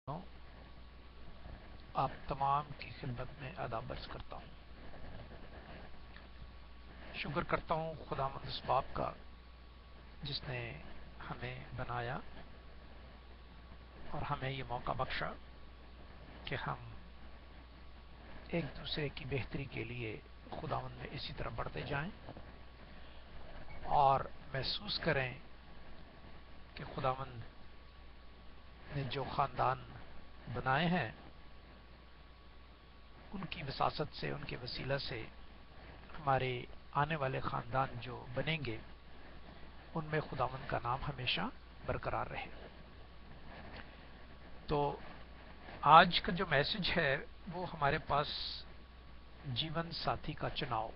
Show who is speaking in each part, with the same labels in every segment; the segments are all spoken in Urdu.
Speaker 1: ہوں، آپ تمام کی خدمت میں آداب عرض کرتا ہوں۔ شکر کرتا ہوں خداوند اس باپ کا جس نے ہمیں بنایا اور ہمیں یہ موقع بخشا کہ ہم ایک دوسرے کی بہتری کے لیے خداوند میں اسی طرح بڑھتے جائیں اور محسوس کریں کہ خداوند نے جو خاندان بنائے ہیں ان کی وساست سے، ان کے وسیلہ سے ہمارے آنے والے خاندان جو بنیں گے ان میں خداوند کا نام ہمیشہ برقرار رہے۔ تو آج کا جو میسج ہے وہ ہمارے پاس جیون ساتھی کا چناؤ،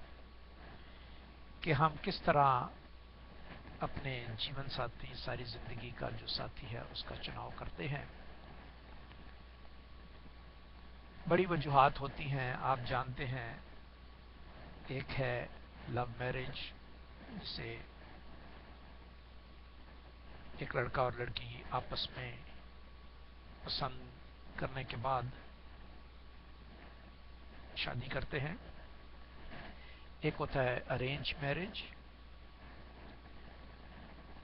Speaker 1: کہ ہم کس طرح اپنے جیون ساتھی، ساری زندگی کا جو ساتھی ہے اس کا چناؤ کرتے ہیں۔ بڑی وجوہات ہوتی ہیں، آپ جانتے ہیں۔ ایک ہے لو میرج، جسے ایک لڑکا اور لڑکی آپس میں پسند کرنے کے بعد شادی کرتے ہیں۔ ایک ہوتا ہے ارینج میرج،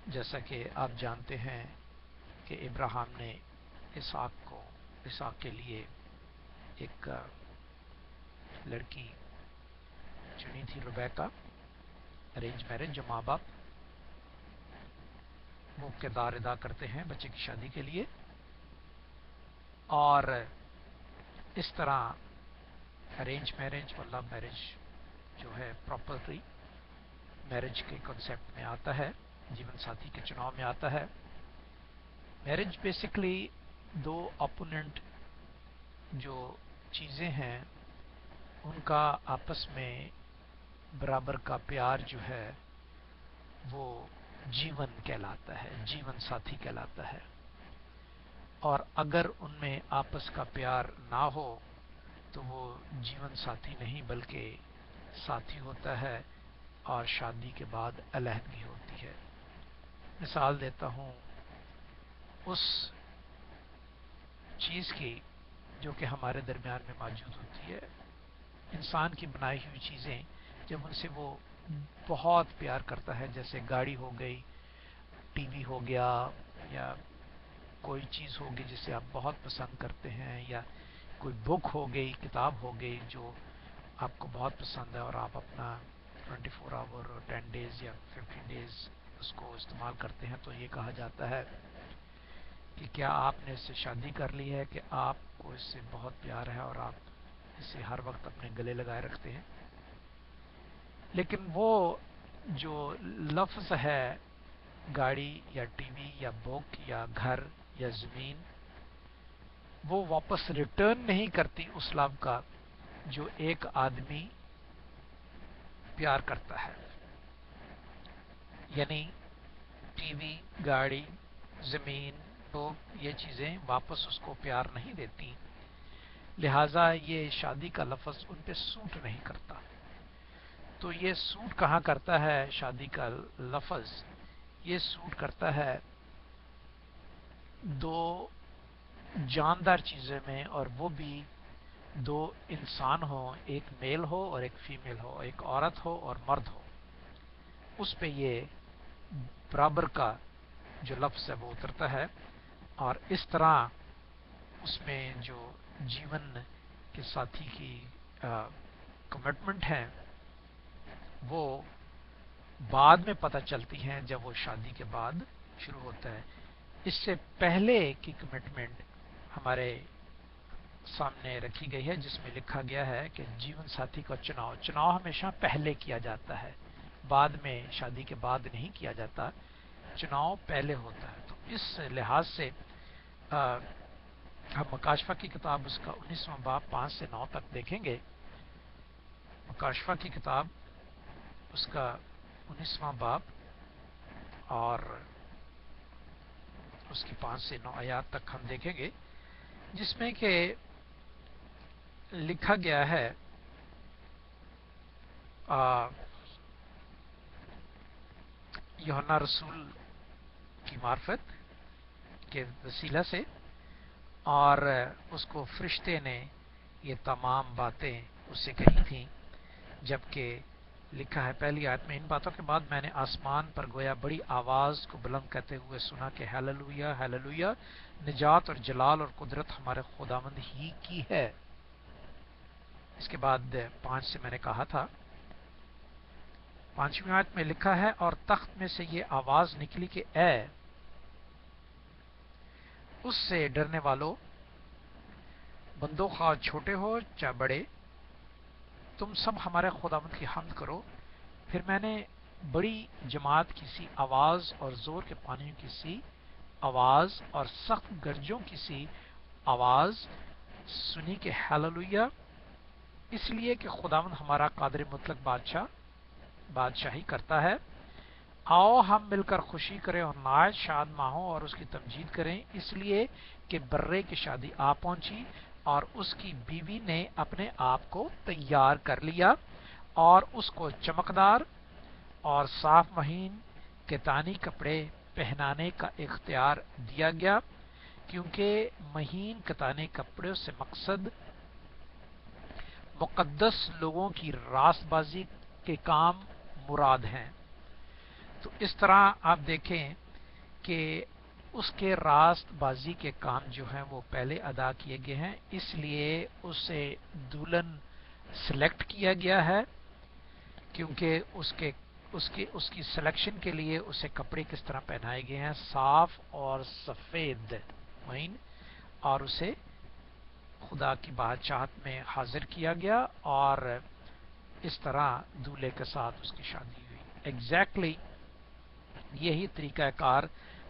Speaker 1: جیسا کہ آپ جانتے ہیں کہ ابراہیم نے اسحاق کے لیے ایک لڑکی چنی تھی، ربیکہ۔ ارینج میرج جو ماں باپ وہ کردار ادا کرتے ہیں بچے کی شادی کے لیے، اور اس طرح ارینج میرج اور لو میرج جو ہے پراپرلی میرج کے کنسیپٹ میں آتا ہے، جیون ساتھی کے چناؤ میں آتا ہے۔ میرج بیسکلی دو اپوننٹ جو چیزیں ہیں ان کا آپس میں برابر کا پیار جو ہے وہ جیون کہلاتا ہے، جیون ساتھی کہلاتا ہے۔ اور اگر ان میں آپس کا پیار نہ ہو تو وہ جیون ساتھی نہیں بلکہ ساتھی ہوتا ہے، اور شادی کے بعد علیحدگی ہوتی ہے۔ مثال دیتا ہوں اس چیز کی جو کہ ہمارے درمیان میں موجود ہوتی ہے۔ انسان کی بنائی ہوئی چیزیں جب ان سے وہ بہت پیار کرتا ہے، جیسے گاڑی ہو گئی، ٹی وی ہو گیا، یا کوئی چیز ہوگی جسے آپ بہت پسند کرتے ہیں، یا کوئی بک ہو گئی، کتاب ہو گئی جو آپ کو بہت پسند ہے، اور آپ اپنا 24 آور 10 ڈیز یا 15 ڈیز اس کو استعمال کرتے ہیں، تو یہ کہا جاتا ہے کہ کیا آپ نے اس سے شادی کر لی ہے کہ آپ کو اس سے بہت پیار ہے اور آپ اسے ہر وقت اپنے گلے لگائے رکھتے ہیں۔ لیکن وہ جو لفظ ہے گاڑی یا ٹی وی یا بک یا گھر یا زمین، وہ واپس ریٹرن نہیں کرتی اس لو کا جو ایک آدمی پیار کرتا ہے۔ یعنی ٹی وی، گاڑی، زمین، بک، یہ چیزیں واپس اس کو پیار نہیں دیتی، لہٰذا یہ شادی کا لفظ ان پہ سوٹ نہیں کرتا۔ تو یہ سوٹ کہاں کرتا ہے شادی کا لفظ؟ یہ سوٹ کرتا ہے دو جاندار چیزیں میں، اور وہ بھی دو انسان ہو، ایک میل ہو اور ایک فیمیل ہو، ایک عورت ہو اور مرد ہو، اس پہ یہ برابر کا جو لفظ ہے وہ اترتا ہے۔ اور اس طرح اس میں جو جیون کے ساتھی کی کمٹمنٹ ہیں وہ بعد میں پتہ چلتی ہیں، جب وہ شادی کے بعد شروع ہوتا ہے۔ اس سے پہلے کی کمٹمنٹ ہمارے سامنے رکھی گئی ہے، جس میں لکھا گیا ہے کہ جیون ساتھی کا چناؤ ہمیشہ پہلے کیا جاتا ہے، بعد میں شادی کے بعد نہیں کیا جاتا، چناؤ پہلے ہوتا ہے۔ تو اس لحاظ سے ہم مکاشفہ کی کتاب اس کا 19واں باب 5 سے 9 تک دیکھیں گے۔ مکاشفہ کی کتاب اس کا 19واں باب اور اس کی 5 سے 9 آیات تک ہم دیکھیں گے، جس میں کہ لکھا گیا ہے یوحنا رسول کی معرفت کے وسیلہ سے، اور اس کو فرشتے نے یہ تمام باتیں اس سے کہی تھیں، جبکہ لکھا ہے پہلی آیت میں، ان باتوں کے بعد میں نے آسمان پر گویا بڑی آواز کو بلند کرتے ہوئے سنا کہ ہیلیلویا ہیلیلویا، نجات اور جلال اور قدرت ہمارے خداوند ہی کی ہے۔ اس کے بعد 5 سے میں نے کہا تھا، 5ویں آیت میں لکھا ہے، اور تخت میں سے یہ آواز نکلی کہ اے اس سے ڈرنے والو، بندو خواہ چھوٹے ہو چاہے بڑے، تم سب ہمارے خداوند کی حمد کرو۔ پھر میں نے بڑی جماعت کی سی آواز اور زور کے پانیوں کی سی آواز اور سخت گرجوں کی سی آواز سنی کہ ہیلیلویا، اس لیے کہ خداوند ہمارا قادر مطلق بادشاہی کرتا ہے۔ آؤ ہم مل کر خوشی کریں اور نہایت شاد ماہوں اور اس کی تمجید کریں، اس لیے کہ برے کی شادی آ پہنچی اور اس کی بیوی نے اپنے آپ کو تیار کر لیا، اور اس کو چمکدار اور صاف مہین کتانی کپڑے پہنانے کا اختیار دیا گیا، کیونکہ مہین کتانی کپڑوں سے مقصد مقدس لوگوں کی راست بازی کے کام مراد ہیں۔ تو اس طرح آپ دیکھیں کہ اس کے راست بازی کے کام جو ہیں وہ پہلے ادا کیے گئے ہیں، اس لیے اسے دلہن سلیکٹ کیا گیا ہے، کیونکہ اس کی سلیکشن کے لیے اسے کپڑے کس طرح پہنائے گئے ہیں، صاف اور سفید مہین، اور اسے خدا کی بادشاہت میں حاضر کیا گیا، اور اس طرح دولہے کے ساتھ اس کی شادی ہوئی۔ ایگزیکٹلی یہی طریقہ کار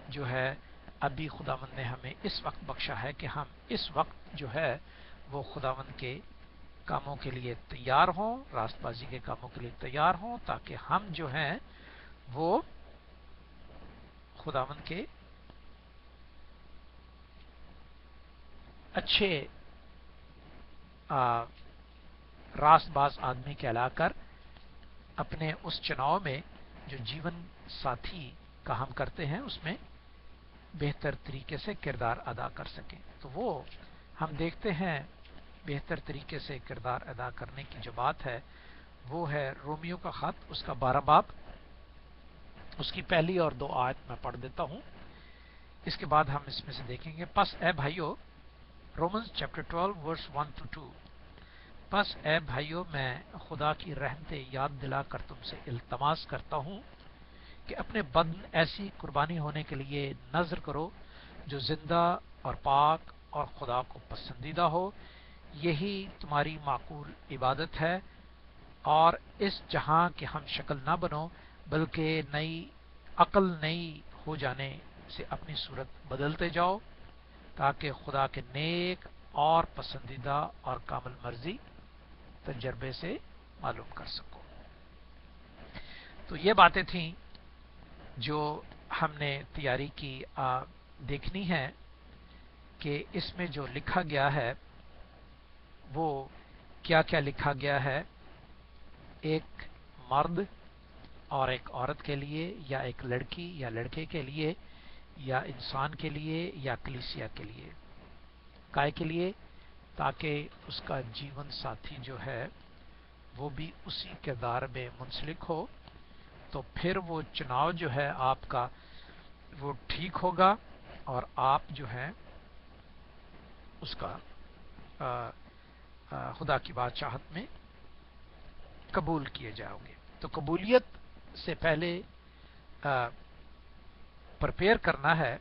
Speaker 1: جو ہے ابھی خداوند نے ہمیں اس وقت بخشا ہے کہ ہم اس وقت جو ہے وہ خداوند کے کاموں کے لیے تیار ہوں، راست بازی کے کاموں کے لیے تیار ہوں، تاکہ ہم جو ہیں وہ خداوند کے اچھے راست باز آدمی کہلا کر اپنے اس چناؤ میں جو جیون ساتھی کا ہم کرتے ہیں اس میں بہتر طریقے سے کردار ادا کر سکیں۔ تو وہ ہم دیکھتے ہیں بہتر طریقے سے کردار ادا کرنے کی جو بات ہے وہ ہے رومیو کا خط، اس کا 12 باب، اس کی پہلی اور 2 آیت میں پڑھ دیتا ہوں، اس کے بعد ہم اس میں سے دیکھیں گے۔ پس اے بھائیو، رومنز چیپٹر 12 ورس 1-2، پس اے بھائیو میں خدا کی رحمتیں یاد دلا کر تم سے التماس کرتا ہوں کہ اپنے بدن ایسی قربانی ہونے کے لیے نذر کرو جو زندہ اور پاک اور خدا کو پسندیدہ ہو، یہی تمہاری معقول عبادت ہے۔ اور اس جہاں کے ہم شکل نہ بنو، بلکہ نئی ہو جانے سے اپنی صورت بدلتے جاؤ، تاکہ خدا کے نیک اور پسندیدہ اور کامل مرضی تجربے سے معلوم کر سکو۔ تو یہ باتیں تھیں جو ہم نے تیاری کی، دیکھنی ہے کہ اس میں جو لکھا گیا ہے وہ کیا کیا لکھا گیا ہے، ایک مرد اور ایک عورت کے لیے، یا ایک لڑکی یا لڑکے کے لیے، یا انسان کے لیے، یا کلیسیا کے لیے، کائے کے لیے، تاکہ اس کا جیون ساتھی جو ہے وہ بھی اسی کردار میں منسلک ہو، تو پھر وہ چناؤ جو ہے آپ کا وہ ٹھیک ہوگا، اور آپ جو ہے اس کا خدا کی بادشاہت میں قبول کیے جاؤ گے۔ تو قبولیت سے پہلے پرپیئر کرنا ہے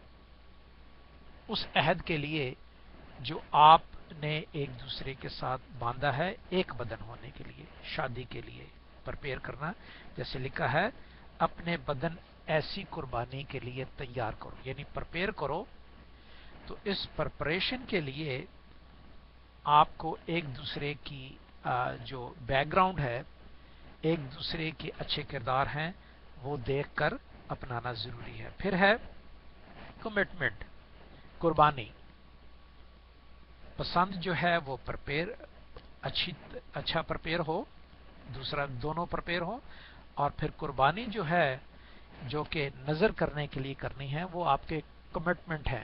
Speaker 1: اس عہد کے لیے جو آپ نے ایک دوسرے کے ساتھ باندھا ہے، ایک بدن ہونے کے لیے، شادی کے لیے پرپیئر کرنا، جیسے لکھا ہے اپنے بدن ایسی قربانی کے لیے تیار کرو، یعنی پرپیئر کرو۔ تو اس پرپریشن کے لیے آپ کو ایک دوسرے کی جو بیک گراؤنڈ ہے، ایک دوسرے کے اچھے کردار ہیں، وہ دیکھ کر اپنانا ضروری ہے۔ پھر ہے کمٹمنٹ، قربانی، پسند جو ہے وہ پرپیئر اچھا پرپیئر ہو، دوسرا دونوں پرپیئر ہو، اور پھر قربانی جو ہے جو کہ نظر کرنے کے لیے کرنی ہے وہ آپ کے کمٹمنٹ ہے،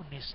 Speaker 1: 19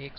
Speaker 1: 1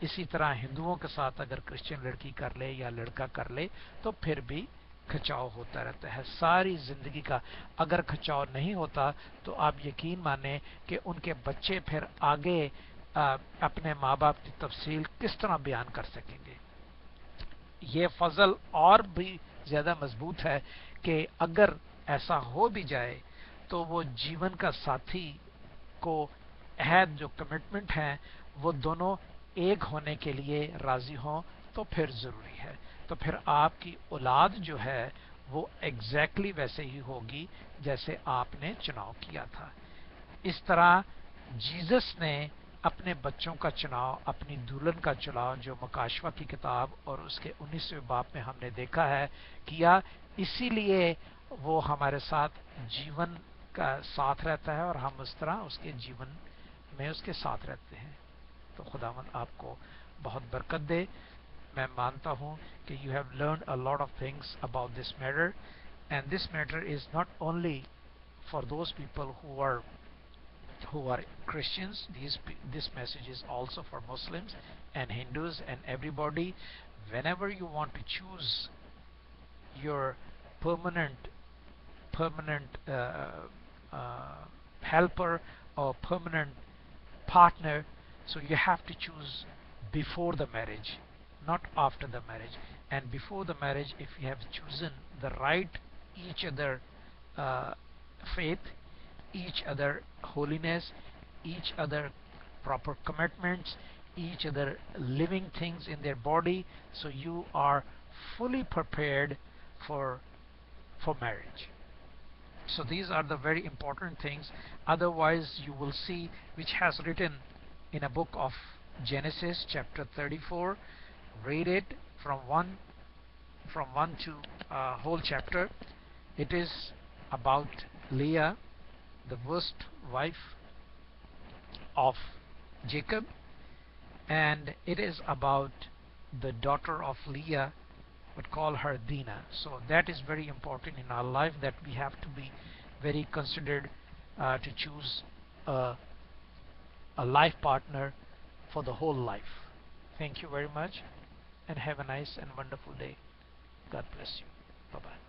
Speaker 1: اسی طرح ہندوؤں کے ساتھ اگر کرسچن لڑکی کر لے یا لڑکا کر لے تو پھر بھی کھچاؤ ہوتا رہتا ہے ساری زندگی کا. اگر کھچاؤ نہیں ہوتا تو آپ یقین مانیں کہ ان کے بچے پھر آگے اپنے ماں باپ کی تفصیل کس طرح بیان کر سکیں گے. یہ فضل اور بھی زیادہ مضبوط ہے کہ اگر ایسا ہو بھی جائے تو وہ جیون کا ساتھی کو عہد جو کمٹمنٹ ہے وہ دونوں ایک ہونے کے لیے راضی ہوں تو پھر ضروری ہے. تو پھر آپ کی اولاد جو ہے وہ ایگزیکٹلی ویسے ہی ہوگی جیسے آپ نے چناؤ کیا تھا. اس طرح جیزس نے اپنے بچوں کا چناؤ اپنی دلہن کا چناؤ جو مکاشفہ کی کتاب اور اس کے 19ویں باب میں ہم نے دیکھا ہے کیا. اسی لیے وہ ہمارے ساتھ جیون کا ساتھ رہتا ہے اور ہم اس طرح اس کے جیون میں اس کے ساتھ رہتے ہیں. تو خداوند آپ کو بہت برکت دے. میں مانتا ہوں کہ you have learned a lot of things about this matter, and this matter is not only for those people who are Christians. This message is also for Muslims and Hindus and everybody. Whenever you want to choose your permanent helper or permanent partner, so you have to choose before the marriage, not after the marriage. And before the marriage, if you have chosen the right each other faith, each other holiness, each other proper commitments, each other living things in their body, so you are fully prepared for marriage. So these are the very important things. Otherwise you will see, which has written in a book of Genesis chapter 34, read it from one to whole chapter. It is about Leah, the worst wife of Jacob, and it is about the daughter of Leah, but call her Dinah. So that is very important in our life, that we have to be very considered to choose a life partner for the whole life. Thank you very much and have a nice and wonderful day. God bless you. Bye bye.